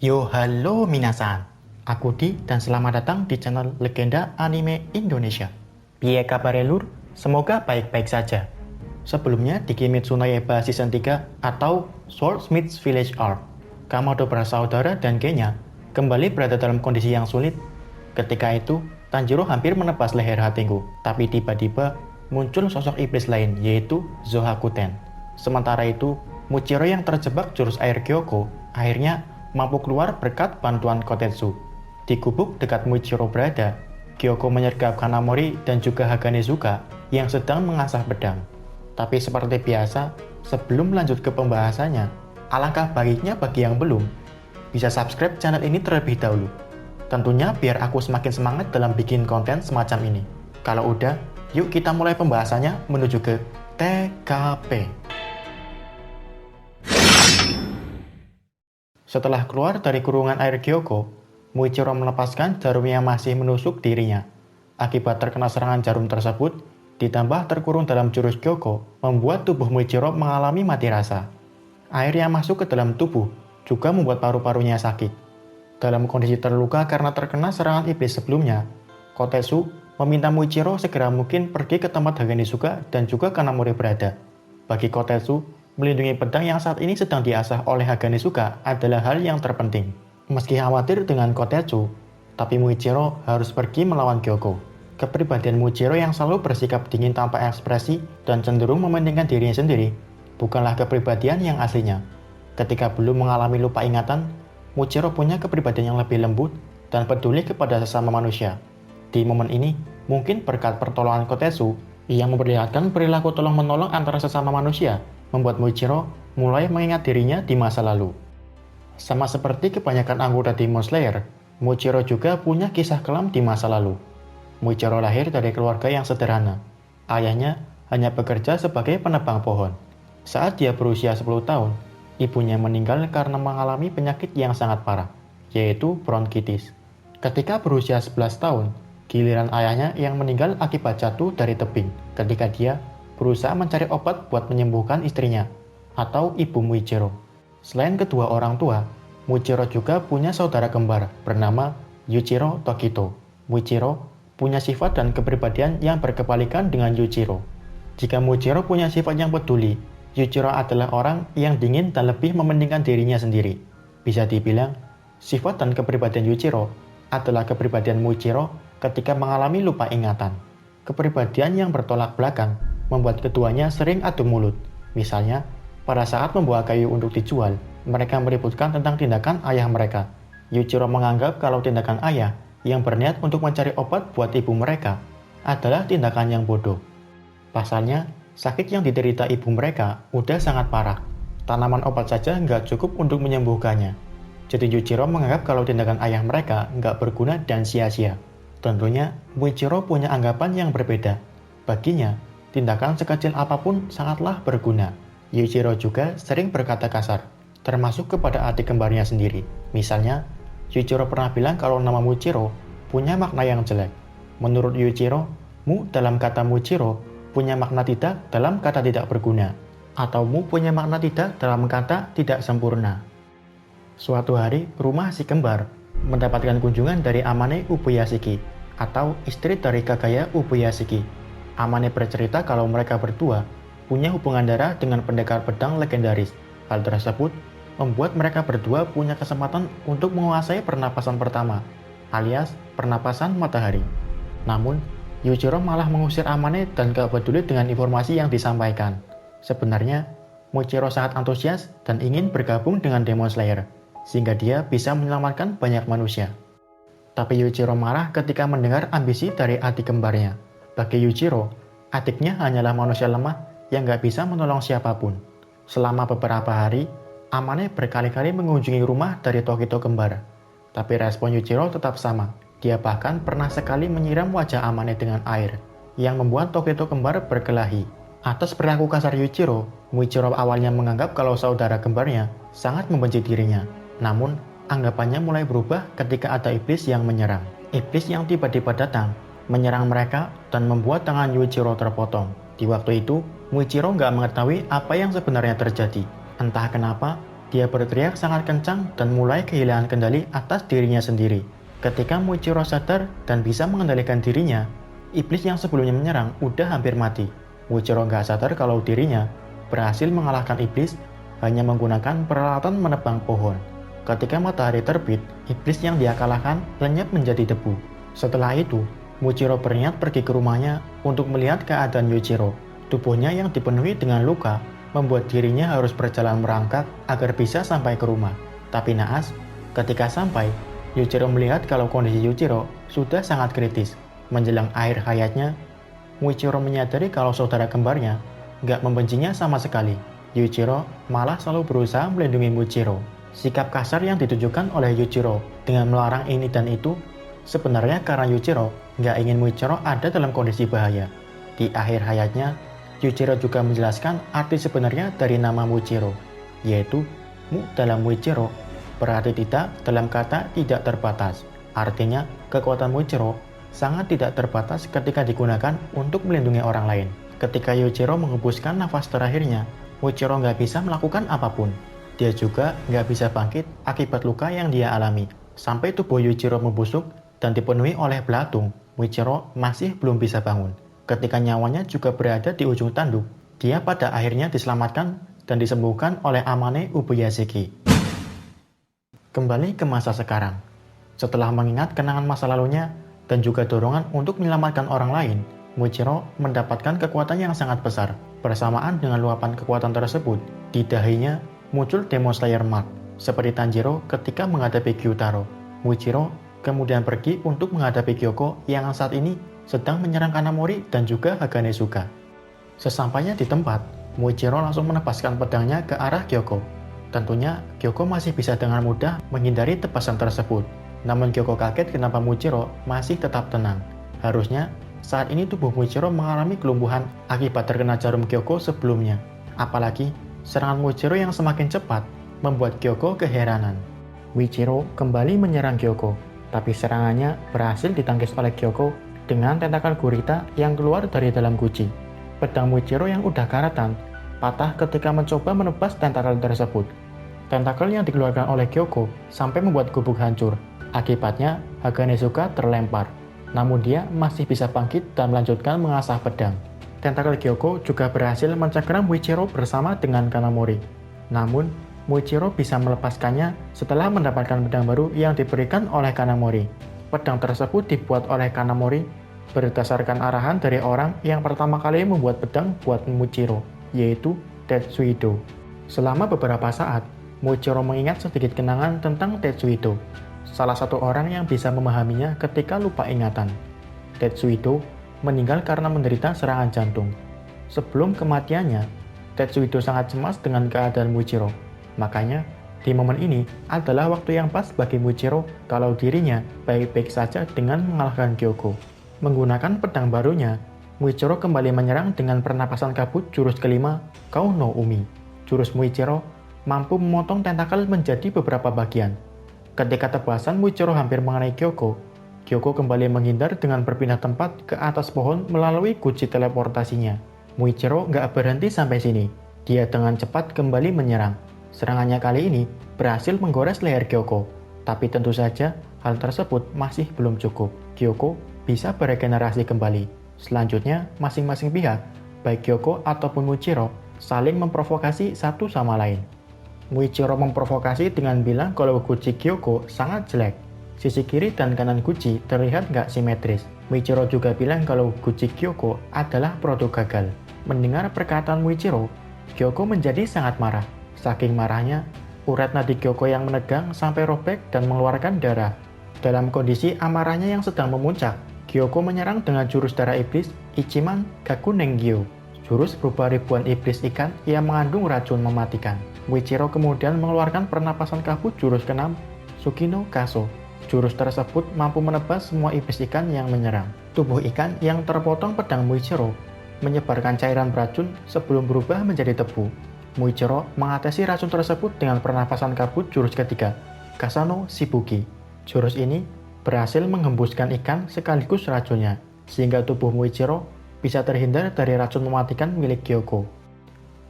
Yo halo minasan, aku Di dan selamat datang di channel Legenda Anime Indonesia. Piye kabare lur? Semoga baik-baik saja. Sebelumnya di Kimetsu no Yaiba Season 3 atau Swordsmith's Village Arc, Kamado bersaudara dan Genya kembali berada dalam kondisi yang sulit. Ketika itu, Tanjiro hampir menebas leher Hatengo, tapi tiba-tiba muncul sosok iblis lain yaitu Zohakuten. Sementara itu, Muichiro yang terjebak jurus air Gyoko akhirnya mampu keluar berkat bantuan Kotetsu. Di gubuk dekat Muichiro berada, Gyoko menyergap Kanamori dan juga Haganezuka yang sedang mengasah pedang. Tapi seperti biasa, sebelum lanjut ke pembahasannya, alangkah baiknya bagi yang belum, bisa subscribe channel ini terlebih dahulu. Tentunya biar aku semakin semangat dalam bikin konten semacam ini. Kalau udah, yuk kita mulai pembahasannya menuju ke TKP. Setelah keluar dari kurungan air Gyoko, Muichiro melepaskan jarum yang masih menusuk dirinya. Akibat terkena serangan jarum tersebut, ditambah terkurung dalam jurus Gyoko, membuat tubuh Muichiro mengalami mati rasa. Air yang masuk ke dalam tubuh juga membuat paru-parunya sakit. Dalam kondisi terluka karena terkena serangan iblis sebelumnya, Kotetsu meminta Muichiro segera mungkin pergi ke tempat Haganezuka dan juga Kanamori berada. Bagi Kotetsu, melindungi pedang yang saat ini sedang diasah oleh Haganezuka adalah hal yang terpenting. Meski khawatir dengan Kotetsu, tapi Muichiro harus pergi melawan Gyoko. Kepribadian Muichiro yang selalu bersikap dingin tanpa ekspresi dan cenderung mementingkan dirinya sendiri, bukanlah kepribadian yang aslinya. Ketika belum mengalami lupa ingatan, Muichiro punya kepribadian yang lebih lembut dan peduli kepada sesama manusia. Di momen ini, mungkin berkat pertolongan Kotetsu, yang memperlihatkan perilaku tolong-menolong antara sesama manusia, membuat Muichiro mulai mengingat dirinya di masa lalu. Sama seperti kebanyakan anggota Demon Slayer, Muichiro juga punya kisah kelam di masa lalu. Muichiro lahir dari keluarga yang sederhana. Ayahnya hanya bekerja sebagai penebang pohon. Saat dia berusia 10 tahun, ibunya meninggal karena mengalami penyakit yang sangat parah, yaitu bronkitis. Ketika berusia 11 tahun, giliran ayahnya yang meninggal akibat jatuh dari tebing ketika dia berusaha mencari obat buat menyembuhkan istrinya, atau ibu Muichiro. Selain kedua orang tua, Muichiro juga punya saudara kembar bernama Yuichiro Tokito. Muichiro punya sifat dan kepribadian yang berkebalikan dengan Yuichiro. Jika Muichiro punya sifat yang peduli, Yuichiro adalah orang yang dingin dan lebih mementingkan dirinya sendiri. Bisa dibilang, sifat dan kepribadian Yuichiro adalah kepribadian Muichiro ketika mengalami lupa ingatan. Kepribadian yang bertolak belakang membuat keduanya sering adu mulut. Misalnya, pada saat membawa kayu untuk dijual, mereka meributkan tentang tindakan ayah mereka. Yuichiro menganggap kalau tindakan ayah yang berniat untuk mencari obat buat ibu mereka adalah tindakan yang bodoh. Pasalnya, sakit yang diderita ibu mereka udah sangat parah. Tanaman obat saja nggak cukup untuk menyembuhkannya. Jadi Yuichiro menganggap kalau tindakan ayah mereka nggak berguna dan sia-sia. Tentunya, Muichiro punya anggapan yang berbeda. Baginya, tindakan sekecil apapun sangatlah berguna. Yuichiro juga sering berkata kasar, termasuk kepada adik kembarnya sendiri. Misalnya, Yuichiro pernah bilang kalau nama Muichiro punya makna yang jelek. Menurut Yuichiro, mu dalam kata Muichiro punya makna tidak dalam kata tidak berguna, atau mu punya makna tidak dalam kata tidak sempurna. Suatu hari, rumah si kembar mendapatkan kunjungan dari Amane Ubuyashiki, atau istri dari Kagaya Ubuyashiki. Amane bercerita kalau mereka berdua punya hubungan darah dengan pendekar pedang legendaris. Hal tersebut membuat mereka berdua punya kesempatan untuk menguasai pernapasan pertama, alias pernapasan matahari. Namun, Yuichiro malah mengusir Amane dan gak peduli dengan informasi yang disampaikan. Sebenarnya, Muichiro sangat antusias dan ingin bergabung dengan Demon Slayer, sehingga dia bisa menyelamatkan banyak manusia. Tapi Yuichiro marah ketika mendengar ambisi dari adik kembarnya. Bagi Yuichiro, adiknya hanyalah manusia lemah yang gak bisa menolong siapapun. Selama beberapa hari, Amane berkali-kali mengunjungi rumah dari Tokito kembar. Tapi respon Yuichiro tetap sama. Dia bahkan pernah sekali menyiram wajah Amane dengan air, yang membuat Tokito kembar berkelahi. Atas perilaku kasar Yuichiro, Muichiro awalnya menganggap kalau saudara kembarnya sangat membenci dirinya. Namun, anggapannya mulai berubah ketika ada iblis yang menyerang. Iblis yang tiba-tiba datang, menyerang mereka dan membuat tangan Yuichiro terpotong. Di waktu itu, Muichiro nggak mengetahui apa yang sebenarnya terjadi. Entah kenapa, Dia berteriak sangat kencang dan mulai kehilangan kendali atas dirinya sendiri. Ketika Muichiro sadar dan bisa mengendalikan dirinya, iblis yang sebelumnya menyerang udah hampir mati. Muichiro nggak sadar kalau dirinya berhasil mengalahkan iblis hanya menggunakan peralatan menebang pohon. Ketika matahari terbit, iblis yang dia kalahkan lenyap menjadi debu. Setelah itu, Muichiro berniat pergi ke rumahnya untuk melihat keadaan Yuichiro. Tubuhnya yang dipenuhi dengan luka membuat dirinya harus berjalan merangkak agar bisa sampai ke rumah. Tapi naas, ketika sampai, Yuichiro melihat kalau kondisi Yuichiro sudah sangat kritis. Menjelang akhir hayatnya, Muichiro menyadari kalau saudara kembarnya nggak membencinya sama sekali. Yuichiro malah selalu berusaha melindungi Muichiro. Sikap kasar yang ditujukan oleh Yuichiro dengan melarang ini dan itu sebenarnya karena Yuichiro nggak ingin Muichiro ada dalam kondisi bahaya. Di akhir hayatnya, Yuichiro juga menjelaskan arti sebenarnya dari nama Muichiro, yaitu Mu dalam Muichiro berarti tidak dalam kata tidak terbatas. Artinya, kekuatan Muichiro sangat tidak terbatas ketika digunakan untuk melindungi orang lain. Ketika Yuichiro menghembuskan nafas terakhirnya, Muichiro nggak bisa melakukan apapun. Dia juga nggak bisa bangkit akibat luka yang dia alami. Sampai tubuh Yuichiro membusuk dan dipenuhi oleh belatung, Muichiro masih belum bisa bangun. Ketika nyawanya juga berada di ujung tanduk, dia pada akhirnya diselamatkan dan disembuhkan oleh Amane Ubuyashiki. Kembali ke masa sekarang. Setelah mengingat kenangan masa lalunya dan juga dorongan untuk menyelamatkan orang lain, Muichiro mendapatkan kekuatan yang sangat besar. Bersamaan dengan luapan kekuatan tersebut, di dahinya muncul Demon Slayer Mark, seperti Tanjiro ketika menghadapi Gyutaro. Muichiro kemudian pergi untuk menghadapi Kyoko yang saat ini sedang menyerang Kanamori dan juga Haganezuka. Sesampainya di tempat, Muichiro langsung menebaskan pedangnya ke arah Kyoko. Tentunya, Kyoko masih bisa dengan mudah menghindari tebasan tersebut. Namun Kyoko kaget kenapa Muichiro masih tetap tenang. Harusnya, saat ini tubuh Muichiro mengalami kelumpuhan akibat terkena jarum Kyoko sebelumnya. Apalagi, serangan Muichiro yang semakin cepat membuat Kyoko keheranan. Muichiro kembali menyerang Kyoko, tapi serangannya berhasil ditangkis oleh Kyoko dengan tentakel gurita yang keluar dari dalam guci. Pedang Muichiro yang udah karatan patah ketika mencoba menebas tentakel tersebut. Tentakel yang dikeluarkan oleh Kyoko sampai membuat gubuk hancur. Akibatnya, Haganezuka terlempar. Namun dia masih bisa bangkit dan melanjutkan mengasah pedang. Tentakel Kyoko juga berhasil mencengkeram Muichiro bersama dengan Kanamori. Namun, Muichiro bisa melepaskannya setelah mendapatkan pedang baru yang diberikan oleh Kanamori. Pedang tersebut dibuat oleh Kanamori berdasarkan arahan dari orang yang pertama kali membuat pedang buat Muichiro, yaitu Tetsuido. Selama beberapa saat, Muichiro mengingat sedikit kenangan tentang Tetsuido, salah satu orang yang bisa memahaminya ketika lupa ingatan. Tetsuido meninggal karena menderita serangan jantung. Sebelum kematiannya, Tetsuido sangat cemas dengan keadaan Muichiro. Makanya, di momen ini adalah waktu yang pas bagi Muichiro kalau dirinya baik-baik saja dengan mengalahkan Kyoko. Menggunakan pedang barunya, Muichiro kembali menyerang dengan pernapasan kabut jurus kelima, Kou no Umi. Jurus Muichiro mampu memotong tentakel menjadi beberapa bagian. Ketika tebasan Muichiro hampir mengenai Kyoko, Kyoko kembali menghindar dengan berpindah tempat ke atas pohon melalui guci teleportasinya. Muichiro nggak berhenti sampai sini. Dia dengan cepat kembali menyerang. Serangannya kali ini berhasil menggores leher Kyoko, tapi tentu saja hal tersebut masih belum cukup. Kyoko bisa beregenerasi kembali. Selanjutnya, masing-masing pihak, baik Kyoko ataupun Muichiro, saling memprovokasi satu sama lain. Muichiro memprovokasi dengan bilang kalau guci Kyoko sangat jelek. Sisi kiri dan kanan guci terlihat nggak simetris. Muichiro juga bilang kalau guci Kyoko adalah produk gagal. Mendengar perkataan Muichiro, Kyoko menjadi sangat marah. Saking marahnya, urat nadi Kyoko yang menegang sampai robek dan mengeluarkan darah. Dalam kondisi amarahnya yang sedang memuncak, Kyoko menyerang dengan jurus darah iblis Ichiman Gakunengyo. Jurus berupa ribuan iblis ikan yang mengandung racun mematikan. Muichiro kemudian mengeluarkan pernapasan kabut jurus ke-6, Tsukino Kaso. Jurus tersebut mampu menebas semua iblis ikan yang menyerang. Tubuh ikan yang terpotong pedang Muichiro menyebarkan cairan beracun sebelum berubah menjadi debu. Muichiro mengatasi racun tersebut dengan pernapasan kabut jurus ketiga, Kasano Shibuki. Jurus ini berhasil menghembuskan ikan sekaligus racunnya, sehingga tubuh Muichiro bisa terhindar dari racun mematikan milik Kyoko.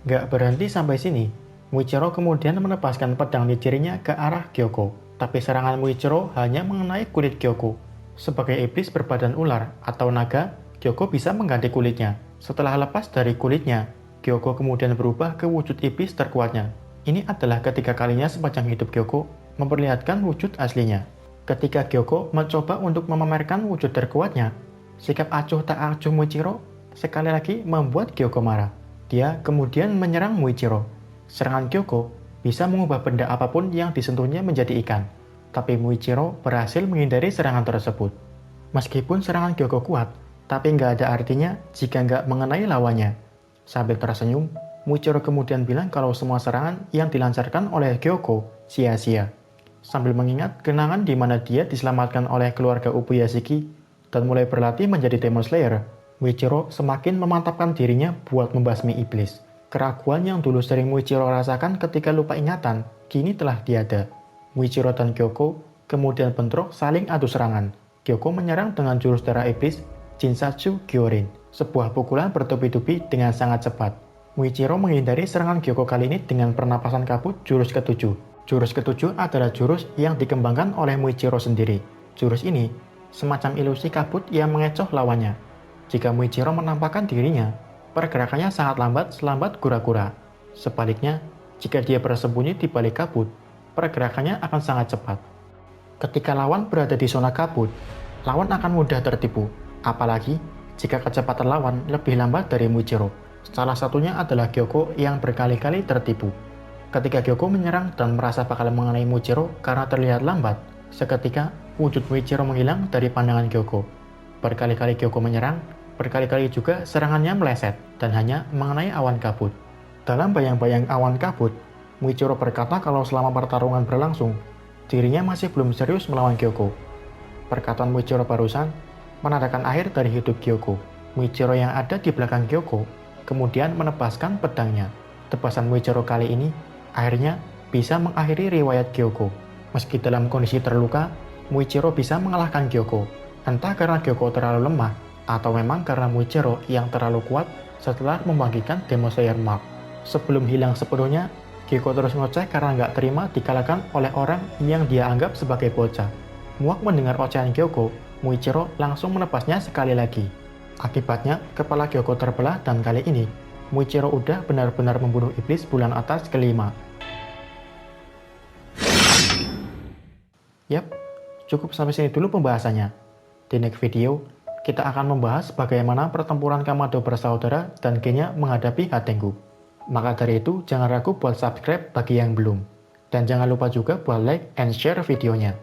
Gak berhenti sampai sini, Muichiro kemudian menepaskan pedang nijirinya ke arah Gyoko, tapi serangan Muichiro hanya mengenai kulit Gyoko. Sebagai iblis berbadan ular atau naga, Gyoko bisa mengganti kulitnya. Setelah lepas dari kulitnya, Gyoko kemudian berubah ke wujud iblis terkuatnya. Ini adalah ketiga kalinya sepanjang hidup Gyoko memperlihatkan wujud aslinya. Ketika Gyoko mencoba untuk memamerkan wujud terkuatnya, sikap acuh tak acuh Muichiro sekali lagi membuat Gyoko marah. Dia kemudian menyerang Muichiro. Serangan Gyoko bisa mengubah benda apapun yang disentuhnya menjadi ikan. Tapi Muichiro berhasil menghindari serangan tersebut. Meskipun serangan Gyoko kuat, tapi nggak ada artinya jika nggak mengenai lawannya. Sambil tersenyum, Muichiro kemudian bilang kalau semua serangan yang dilancarkan oleh Gyoko sia-sia. Sambil mengingat kenangan di mana dia diselamatkan oleh keluarga Ubuyashiki dan mulai berlatih menjadi Demon Slayer, Muichiro semakin memantapkan dirinya buat membasmi iblis. Keraguan yang dulu sering Muichiro rasakan ketika lupa ingatan, kini telah tiada. Muichiro dan Gyoko kemudian bentrok saling adu serangan. Gyoko menyerang dengan jurus darah iblis, Jinsatsu Gyorin, sebuah pukulan bertubi-tubi dengan sangat cepat. Muichiro menghindari serangan Gyoko kali ini dengan pernapasan kabut jurus ketujuh. Jurus ketujuh adalah jurus yang dikembangkan oleh Muichiro sendiri. Jurus ini semacam ilusi kabut yang mengecoh lawannya. Jika Muichiro menampakkan dirinya, pergerakannya sangat lambat selambat kura-kura. Sebaliknya, jika dia bersembunyi di balik kabut, pergerakannya akan sangat cepat. Ketika lawan berada di zona kabut, lawan akan mudah tertipu, apalagi jika kecepatan lawan lebih lambat dari Muichiro. Salah satunya adalah Gyoko yang berkali-kali tertipu. Ketika Gyoko menyerang dan merasa bakal mengenai Muichiro karena terlihat lambat, seketika wujud Muichiro menghilang dari pandangan Gyoko. Berkali-kali Gyoko menyerang, berkali-kali juga serangannya meleset dan hanya mengenai awan kabut. Dalam bayang-bayang awan kabut, Muichiro berkata kalau selama pertarungan berlangsung, dirinya masih belum serius melawan Gyoko. Perkataan Muichiro barusan menandakan akhir dari hidup Gyoko. Muichiro yang ada di belakang Gyoko kemudian menebaskan pedangnya. Tebasan Muichiro kali ini akhirnya bisa mengakhiri riwayat Gyoko. Meski dalam kondisi terluka, Muichiro bisa mengalahkan Gyoko. Entah karena Gyoko terlalu lemah, atau memang karena Muichiro yang terlalu kuat setelah membangkitkan Demon Slayer Mark. Sebelum hilang sepenuhnya, Gyoko terus ngoceh karena nggak terima dikalahkan oleh orang yang dia anggap sebagai bocah. Muak mendengar ocehan Gyoko, Muichiro langsung menebasnya sekali lagi. Akibatnya, kepala Gyoko terbelah dan kali ini, Muichiro udah benar-benar membunuh iblis bulan atas kelima. Yap, cukup sampai sini dulu pembahasannya. Di next video, kita akan membahas bagaimana pertempuran Kamado bersaudara dan Genya menghadapi Hatengu. Maka dari itu, jangan ragu buat subscribe bagi yang belum. Dan jangan lupa juga buat like and share videonya.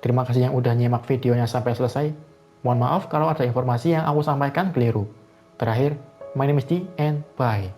Terima kasih yang udah nyimak videonya sampai selesai. Mohon maaf kalau ada informasi yang aku sampaikan keliru. Terakhir, my name is D and bye.